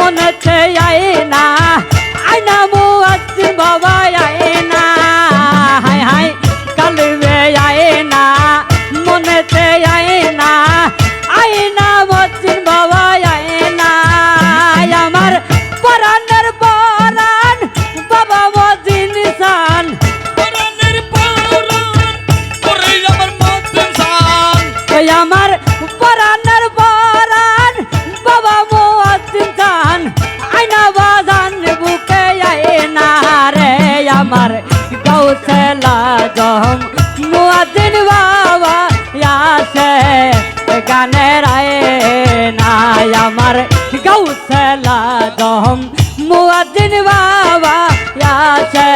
মনেতে আয়না আয়না মুয়াজ্জিন বাবা আয়না হায় হায় কালবে আয়না মনেতে আয়না আয়না মুয়াজ্জিন বাবা আয়না আমার পরাণের পরাণ বাবা মুয়াজ্জিন সান পরাণের পরাণ ওরে আমার মুয়াজ্জিন সান ওই আমার পরাণের পরাণ বাবা মুয়াজ্জিন সান আয়না বাজান বুকে আয়না রে আমার গাউসেলা জম মুয়াজ্জিন বাবা আসে গানের আয়না আমার গাউসেলা জম মুয়াজ্জিন বাবা আসে